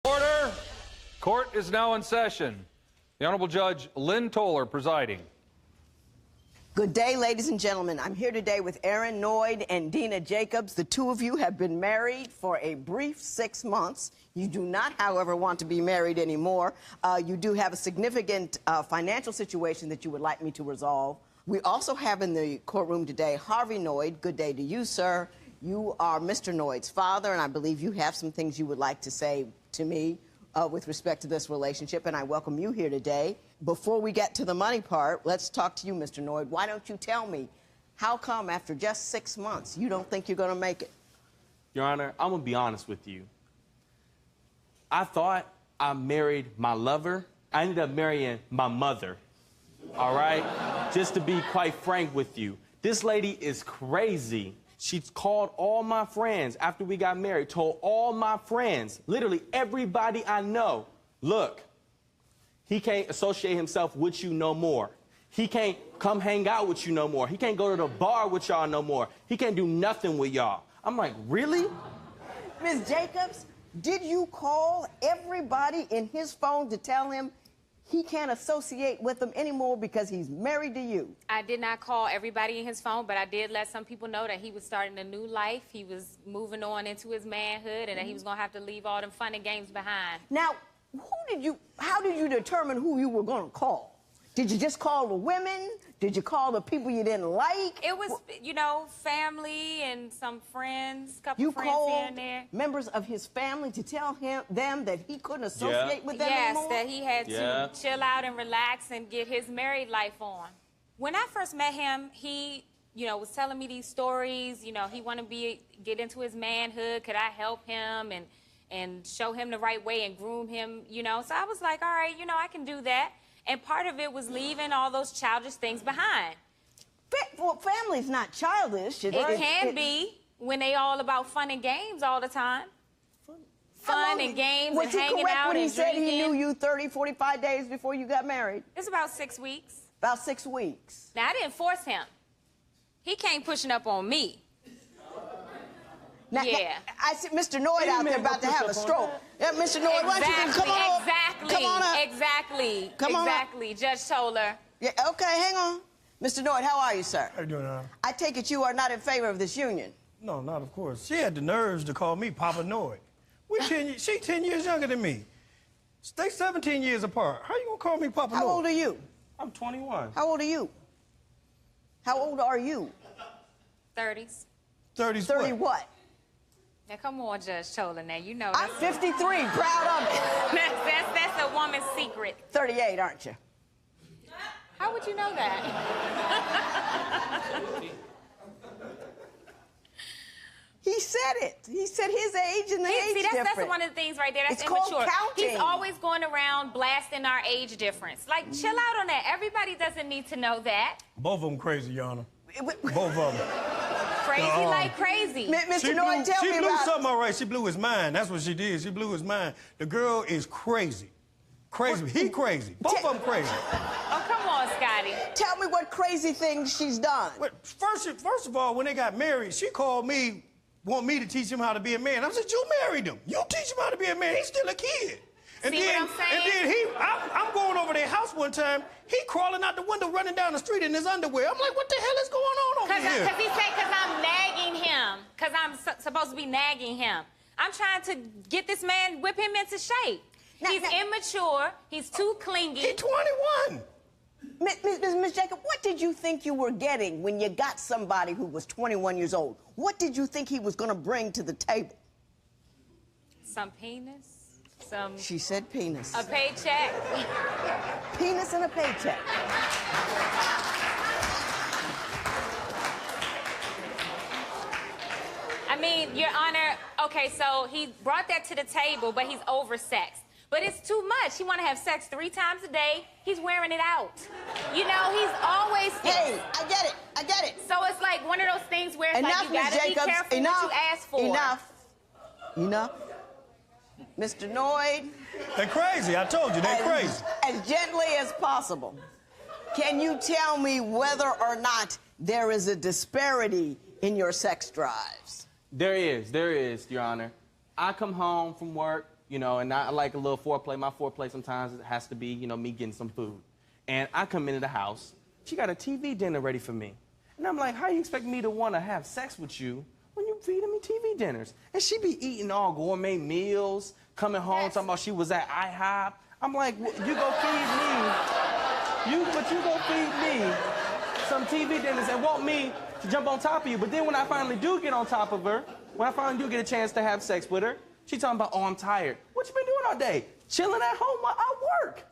Order! Court is now in session. The Honorable Judge Lynn Toller presiding. Good day, ladies and gentlemen. I'm here today with Erin Noyd and Deena Jacobs. The two of you have been married for a brief 6 months. You do not, however, want to be married anymore. You do have a significant financial situation that you would like me to resolve. We also have in the courtroom today Harvey Noyd. Good day to you, sir. You are Mr. Noyd's father, and I believe you have some things you would like to say to me with respect to this relationship, and I welcome you here today. Before we get to the money part, let's talk to you, Mr. Noyd. Why don't you tell me, how come after just 6 months you don't think you're going to make it? Your Honor, I'm going to be honest with you. I thought I married my lover. I ended up marrying my mother, all right? Just to be quite frank with you. This lady is crazy. She called all my friends after we got married, told all my friends, literally everybody I know, look, he can't associate himself with you no more. He can't come hang out with you no more. He can't go to the bar with y'all no more. He can't do nothing with y'all. I'm like, really? Ms. Jacobs, did you call everybody in his phone to tell him he can't associate with them anymore because he's married to you? I did not call everybody in his phone, but I did let some people know that he was starting a new life. He was moving on into his manhood, and that he was going to have to leave all them fun and games behind. Now, how did you determine who you were going to call? Did you just call the women? Did you call the people you didn't like? It was, you know, family and some friends, couple you friends here called and there. members of his family to tell them that he couldn't associate with them yes, anymore? that he had to chill out and relax and get his married life on. When I first met him, he, you know, was telling me these stories. You know, he wanted to get into his manhood. Could I help him and show him the right way and groom him, you know? So I was like, all right, you know, I can do that. And part of it was leaving all those childish things behind. Well, family's not childish. It can be when they all about fun and games all the time. Fun and games and hanging out and drinking. Was he correct when he said he knew you 30, 45 days before you got married? It's about 6 weeks. About 6 weeks. Now, I didn't force him. He came pushing up on me. Now, I see Mr. Noyd out there about to have a stroke. Yeah, Mr. Noyd, why don't you come on up? Come on up. Exactly. Come on exactly. Judge Toller. Yeah, okay, hang on. Mr. Noyd, how are you, sir? How you doing, Al? I take it you are not in favor of this union. No, not of course. She had the nerves to call me Papa Noyd. She's 10 years younger than me. They 17 years apart. How you gonna call me Papa Noyd? How old are you? I'm 21. How old are you? How old are you? 30s. 30s 30 what? Now, come on, Judge Toller. Now, you know I'm 53, proud of it. That's a woman's secret. 38, aren't you? How would you know that? He said it. He said his age and the age difference. That's one of the things right there. That's it's immature. Called counting. He's always going around blasting our age difference. Like, chill out on that. Everybody doesn't need to know that. Both of them crazy, Your Honor. Both of them. Crazy like crazy. Mr. Noyd, tell me about... She blew something all right. She blew his mind. That's what she did. She blew his mind. The girl is crazy. Crazy. He crazy. Both of them crazy. Oh, come on, Scotty. Tell me what crazy things she's done. Well, first of all, when they got married, she called me, want me to teach him how to be a man. I said, you married him. You teach him how to be a man. He's still a kid. And See then, what I'm saying? And then I'm going over their house one time. He crawling out the window, running down the street in his underwear. I'm like, what the hell is going on over here? Because he said, because I'm nagging him. Because I'm supposed to be nagging him. I'm trying to get this man, whip him into shape. He's immature. He's too clingy. He's 21. Ms. Jacob, what did you think you were getting when you got somebody who was 21 years old? What did you think he was going to bring to the table? Some penis. She said penis. A paycheck. Penis and a paycheck. I mean, Your Honor, okay, so he brought that to the table, but he's oversexed. But it's too much. He want to have sex 3 times a day. He's wearing it out. You know, he's always... Hey, I get it. I get it. So it's like one of those things where it's Enough, like you got to be careful what you ask for. Enough. Mr. Noyd. They're crazy. I told you, they're crazy. As gently as possible, can you tell me whether or not there is a disparity in your sex drives? There is, Your Honor. I come home from work, you know, and I like a little foreplay. My foreplay sometimes it has to be, you know, me getting some food. And I come into the house, she got a TV dinner ready for me. And I'm like, how you expect me to want to have sex with you when you feeding me TV dinners? And she be eating all gourmet meals, coming home talking about she was at IHOP. I'm like, well, you go feed me. But you go feed me some TV dinners and want me to jump on top of you. But then when I finally do get on top of her, when I finally do get a chance to have sex with her, she talking about, oh, I'm tired. What you been doing all day? Chilling at home while I work.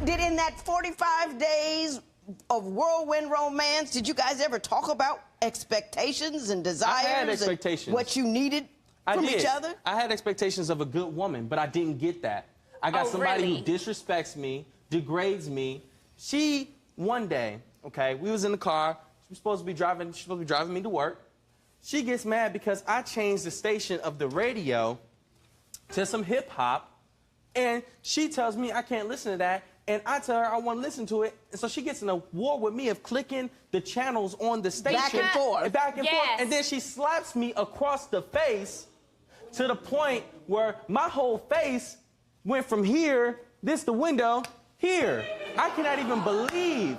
Did in that 45 days of whirlwind romance, did you guys ever talk about expectations and desires? I had expectations. And what you needed from each other? I had expectations of a good woman, but I didn't get that. I got somebody who disrespects me, degrades me. She, one day, okay, we was in the car. She was supposed to be driving me to work. She gets mad because I changed the station of the radio to some hip hop, and she tells me I can't listen to that, and I tell her I want to listen to it, and so she gets in a war with me of clicking the channels on the station. Back and forth. Back and forth, and then she slaps me across the face to the point where my whole face went from here, this the window, here. I cannot even believe.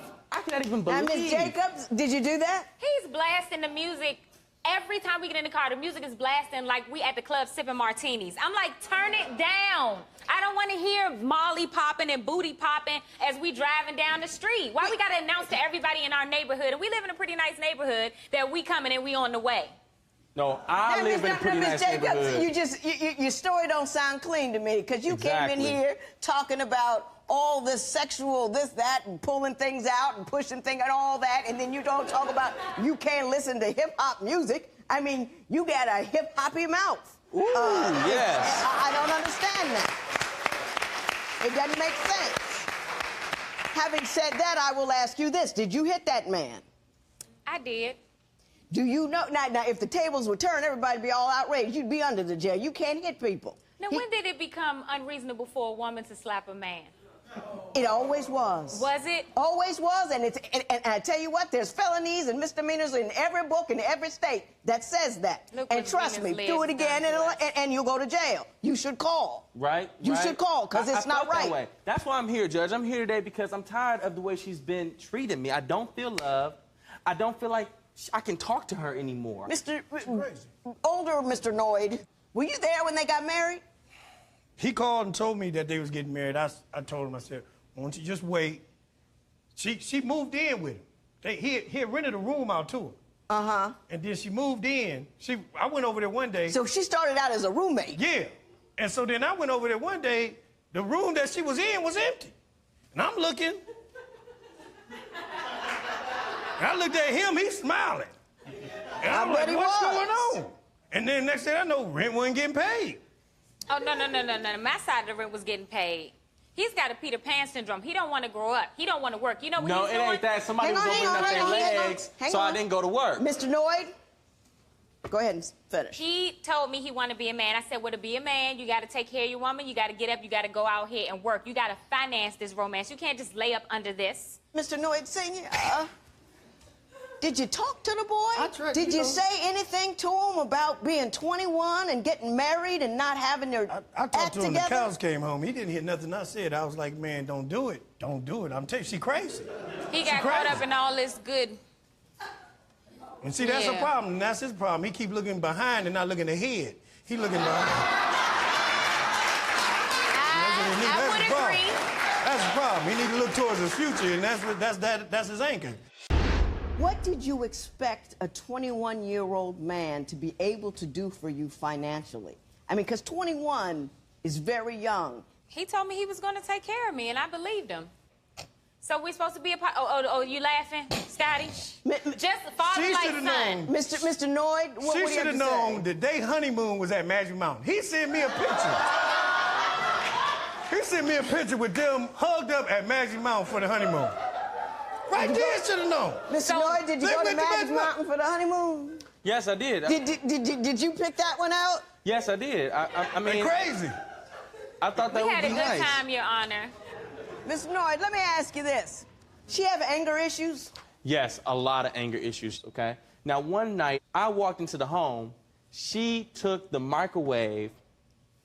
Now, Ms. Jacobs, did you do that? He's blasting the music. Every time we get in the car, the music is blasting like we at the club sipping martinis. I'm like, turn it down. I don't want to hear Molly popping and booty popping as we driving down the street. Why we got to announce to everybody in our neighborhood, and we live in a pretty nice neighborhood, that we coming and we on the way? No, I live in a pretty nice neighborhood. Your story don't sound clean to me, because you came in here talking about all this sexual, this, that, and pulling things out and pushing things and all that, and then you don't talk about you can't listen to hip-hop music. I mean, you got a hip-hoppy mouth. Ooh, yes. I don't understand that. It doesn't make sense. Having said that, I will ask you this. Did you hit that man? I did. Do you know? Now, if the tables were turned, everybody would be all outraged. You'd be under the jail. You can't hit people. Now, when did it become unreasonable for a woman to slap a man? It always was. Was it? Always was, and I tell you what, there's felonies and misdemeanors in every book in every state that says that. Look, and trust me, do it again and you'll go to jail. You should call. Right? You should call, because it's not right. That way. That's why I'm here, Judge. I'm here today because I'm tired of the way she's been treating me. I don't feel loved. I don't feel like I can talk to her anymore. Older Mr. Noyd, were you there when they got married? He called and told me that they was getting married. I told him, I said, why don't you just wait? She moved in with him. He had rented a room out to her. Uh-huh. And then she moved in. I went over there one day. So she started out as a roommate? Yeah. And so then I went over there one day. The room that she was in was empty. And I'm looking. And I looked at him, he's smiling. And I'm like, what's going on? And then next thing I know, rent wasn't getting paid. Oh, no. My side of the rent was getting paid. He's got a Peter Pan syndrome. He don't want to grow up. He don't want to work. You know what he's doing? No, it ain't that. Somebody was opening up their legs, so I didn't go to work. Mr. Noyd, go ahead and finish. He told me he wanted to be a man. I said, well, to be a man, you got to take care of your woman. You got to get up. You got to go out here and work. You got to finance this romance. You can't just lay up under this. Mr. Noyd Sr., did you talk to the boy? I tried. Did you say anything to him about being 21 and getting married and not having their I talked to him. together? The cows came home. He didn't hear nothing I said. I was like, man, don't do it. Don't do it. I'm telling you, she crazy. He got caught up in all this good. And see, that's a problem. That's his problem. He keep looking behind and not looking ahead. He looking behind. I would agree. That's the problem. He need to look towards his future, and that's his anchor. What did you expect a 21-year-old man to be able to do for you financially? I mean, because 21 is very young. He told me he was going to take care of me, and I believed him. So we're supposed to be a part. Oh, you laughing, Scotty? Just father like son. Mr. Noyd, what do you have to say? She should have known the day honeymoon was at Magic Mountain. He sent me a picture. He sent me a picture with them hugged up at Magic Mountain for the honeymoon. Right there, should have known. Mr. Noyd, did you go to Magic Mountain for the honeymoon? Yes, I did. Did you pick that one out? Yes, I did. I mean, they're crazy. I thought that would be nice. We had a good time, Your Honor. Mr. Noyd, let me ask you this. She have anger issues? Yes, a lot of anger issues, okay? Now, one night, I walked into the home. She took the microwave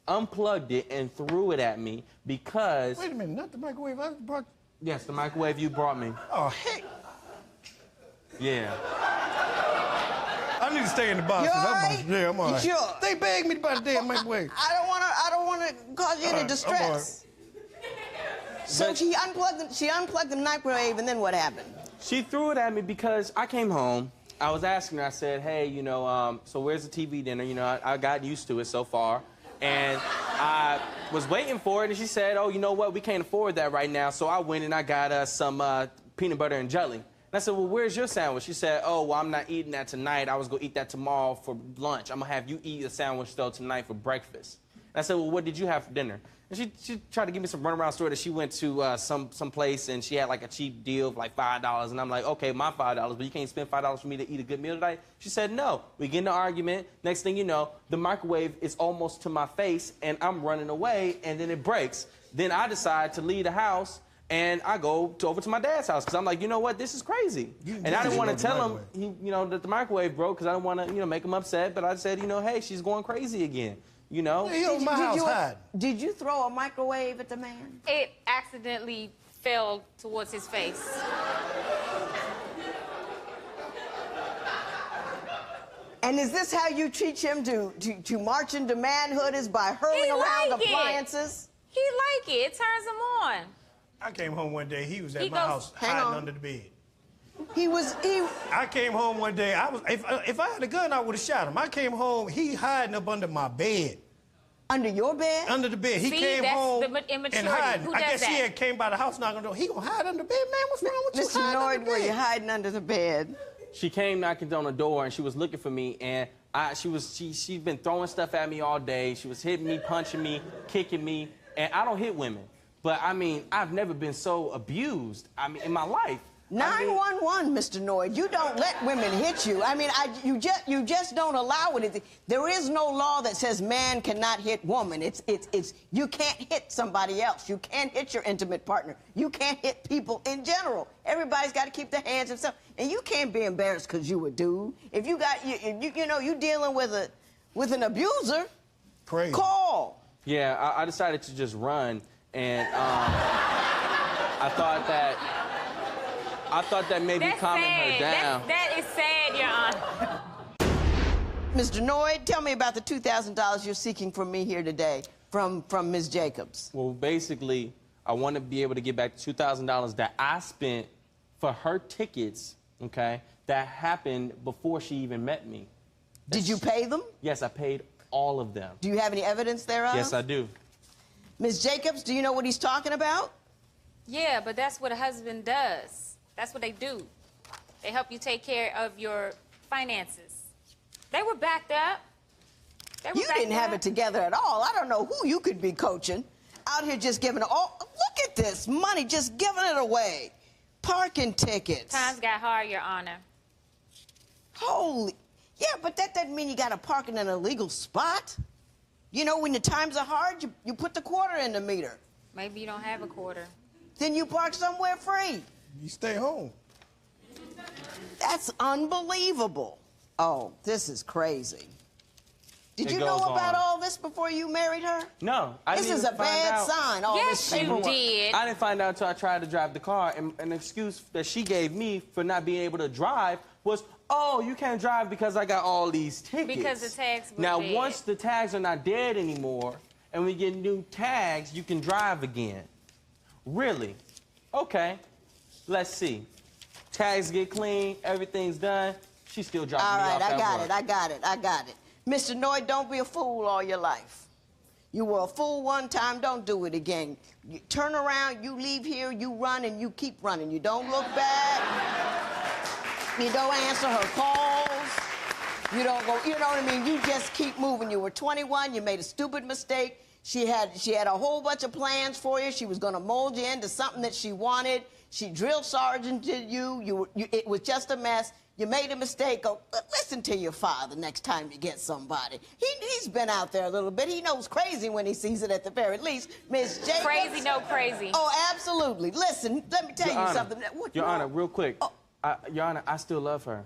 unplugged it, and threw it at me because... Wait a minute, not the microwave I brought? Yes, the microwave you brought me. Oh, heck. Yeah. I need to stay in the box. You all right? Yeah, I'm all right. You sure? They begged me about the damn microwave. I don't want to cause you any distress. So But- she unplugged the microwave, and then what happened? She threw it at me because I came home. I was asking her, I said, hey, you know, so where's the TV dinner? You know, I got used to it so far. And I was waiting for it, and she said, oh, you know what? We can't afford that right now. So I went and I got some peanut butter and jelly. And I said, well, where's your sandwich? She said, oh, well, I'm not eating that tonight. I was going to eat that tomorrow for lunch. I'm going to have you eat a sandwich, though, tonight for breakfast. And I said, well, what did you have for dinner? And she tried to give me some runaround story that she went to some place and she had like a cheap deal of like $5. And I'm like, okay, my $5, but you can't spend $5 for me to eat a good meal tonight? She said, no. We get in an argument. Next thing you know, the microwave is almost to my face and I'm running away and then it breaks. Then I decide to leave the house and I go over to my dad's house because I'm like, you know what, this is crazy. And I didn't want to tell him, you know, that the microwave broke because I didn't want to, you know, make him upset. But I said, you know, hey, she's going crazy again. You know? He over my house hide. Did you throw a microwave at the man? It accidentally fell towards his face. And is this how you teach him to march into manhood, is by hurling He around like it. appliances? He like it. It turns him on. I came home one day. He was at He my goes- house Hang hiding on. under the bed. I came home one day. If I had a gun, I would have shot him. I came home. He hiding up under my bed. Under your bed? Under the bed. He See, came that's home the and immaturity. hiding. Who I does guess he that? had came by the house knocking on the door. He gonna hide under the bed, man? What's wrong with you? Mr. Hiding under Noyd, the were you bed? hiding under the bed? She came knocking on the door and she was looking for me and she's been throwing stuff at me all day. She was hitting me, punching me, kicking me, and I don't hit women. But I mean, I've never been so abused, in my life. 911, Mr. Noyd. You don't let women hit you. I mean, you just don't allow it. There is no law that says man cannot hit woman. You can't hit somebody else. You can't hit your intimate partner. You can't hit people in general. Everybody's got to keep their hands themselves. And you can't be embarrassed because you a dude. If you got, you know, you dealing with an abuser, Crazy. call. Yeah, I decided to just run, and I thought that maybe That's calming sad. her down. That is sad, Your Honor. Mr. Noyd, tell me about the $2,000 you're seeking from me here today, from Ms. Jacobs. Well, basically, I want to be able to get back $2,000 that I spent for her tickets, okay, that happened before she even met me. Did you pay them? Yes, I paid all of them. Do you have any evidence thereof? Yes, I do. Ms. Jacobs, do you know what he's talking about? Yeah, but that's what a husband does. That's what they do. They help you take care of your finances. They were backed up. You didn't have it together at all. I don't know who you could be coaching. Out here just giving it all. Look at this money, just giving it away. Parking tickets. Times got hard, Your Honor. Holy. Yeah, but that doesn't mean you got to park in an illegal spot. You know, when the times are hard, you put the quarter in the meter. Maybe you don't have a quarter. Then you park somewhere free. You stay home. That's unbelievable. Oh, this is crazy. Did It you know goes about on. all this before you married her? No, I This didn't is a even find bad out. sign, all Yes, this you paperwork. did. I didn't find out until I tried to drive the car, and an excuse that she gave me for not being able to drive was, oh, you can't drive because I got all these tickets. Because the tags were Now, dead. once the tags are not dead anymore, and we get new tags, you can drive again. Really? Okay. Let's see. Tags get clean, everything's done. She's still dropping All me right, off I at got work. it, I got it. Mr. Noyd, don't be a fool all your life. You were a fool one time, don't do it again. You turn around, you leave here, you run, and you keep running. You don't look back. You don't answer her calls. You don't go, you know what I mean? You just keep moving. You were 21, you made a stupid mistake. She had a whole bunch of plans for you. She was gonna mold you into something that she wanted. She drill sergeanted you. It was just a mess. You made a mistake. Go listen to your father next time you get somebody. He's been out there a little bit. He knows crazy when he sees it at the very least. Miss Jacobs. Crazy, no crazy. Oh, absolutely. Listen, let me tell Your you Honor, something. What, Your you Honor, know? real quick. Oh. Your Honor, I still love her.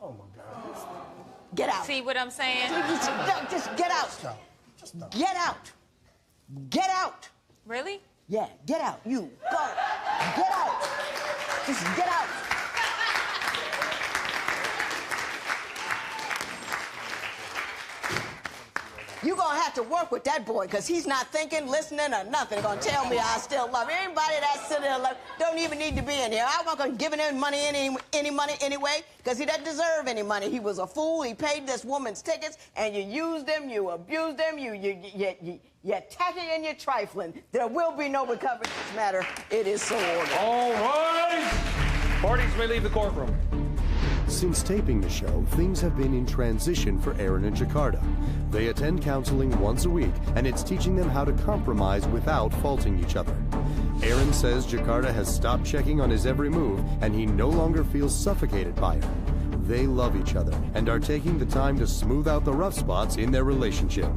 Oh, my God. Get out. See what I'm saying? No, just get out. Stop. Get out. Get out. Really? Yeah, get out. You, go. Get out. Just get out. You're gonna have to work with that boy, because he's not thinking, listening, or nothing. Gonna tell me I still love him. Anybody that's sitting there don't even need to be in here. I'm not gonna give him any money anyway, because he doesn't deserve any money. He was a fool. He paid this woman's tickets, and you used him, you abused him, you're tacky and you're trifling. There will be no recovery in this matter. It is so ordered. All right. Parties may leave the courtroom. Since taping the show, things have been in transition for Erin and Djakarta. They attend counseling once a week, and it's teaching them how to compromise without faulting each other. Erin says Djakarta has stopped checking on his every move, and he no longer feels suffocated by her. They love each other and are taking the time to smooth out the rough spots in their relationship.